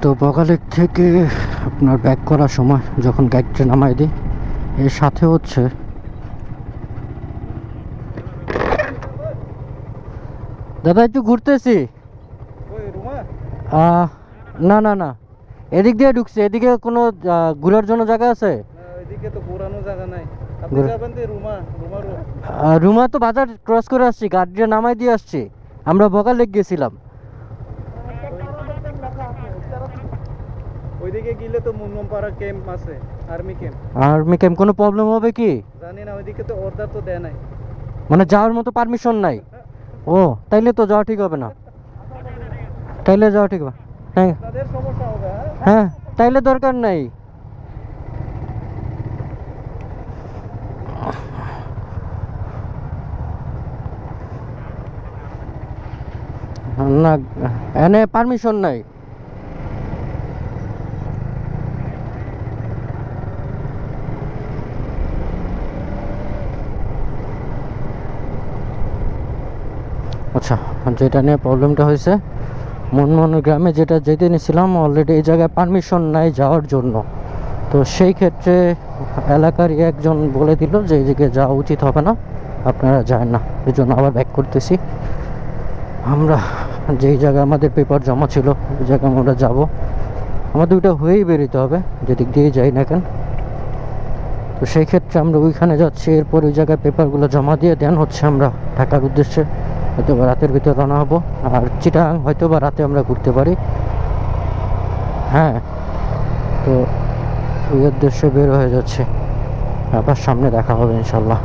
তো বগালেক থেকে আপনার ব্যাক করার সময় যখন গাড়িটা নামাই দিই, এর সাথে হচ্ছে দাদা একটু ঘুরতেছি। না না না, এদিক দিয়ে ঢুকছি। এদিকে কোনো ঘোরার জন্য জায়গা আছে? এদিকে তো ঘোরানো জায়গা নাই। আপনি যাবেন তো রুমা তো বাজার ক্রস করে আসছি, গাড়িটা নামাই দিয়ে আসছি। আমরা বগালেক গেছিলাম। ওইদিকে গেলে তো মুন্নমপাড়া ক্যাম্প আছে, আর্মি ক্যাম্প। আর্মি ক্যাম্প কোনো প্রবলেম হবে কি জানি না, ওইদিকে তো অর্ডার তো দেয় নাই, মানে যাওয়ার মতো পারমিশন নাই? ও তাইলে তো যাওয়া ঠিক হবে না, তাইলে যাওয়া ঠিক হবে। হ্যাঁ তাদের সমস্যা হবে। হ্যাঁ, তাইলে দরকার নাই। না, এনে পারমিশন নাই। আচ্ছা, যেটা নিয়ে প্রবলেমটা হয়েছে, মনমোহন গ্রামে যেটা যেতে নিয়েছিলাম, অলরেডি এই জায়গায় পারমিশন নাই যাওয়ার জন্য। তো সেই ক্ষেত্রে এলাকারই একজন বলে দিল যে এই জায়গায় যাওয়া উচিত হবে না, আপনারা যায় না। এই জন্য আবার ব্যাক করতেছি। আমরা যেই জায়গায় আমাদের পেপার জমা ছিল ওই জায়গায় আমরা যাব। আমাদের ওইটা হয়েই বেরোতে হবে যেদিক দিয়েই যাই না কেন। তো সেই ক্ষেত্রে আমরা ওইখানে যাচ্ছি, এরপর ওই জায়গায় পেপারগুলো জমা দিয়ে দেন হচ্ছে আমরা ঢাকার উদ্দেশ্যে হয়তো বা রাতের ভিতরে রওনা হবো। আর চিটাগাং হয়তো বা রাতে আমরা ঘুরতে পারি। হ্যাঁ, তো ওই উদ্দেশ্যে বের হয়ে যাচ্ছে। আবার সামনে দেখা হবে ইনশাল্লাহ।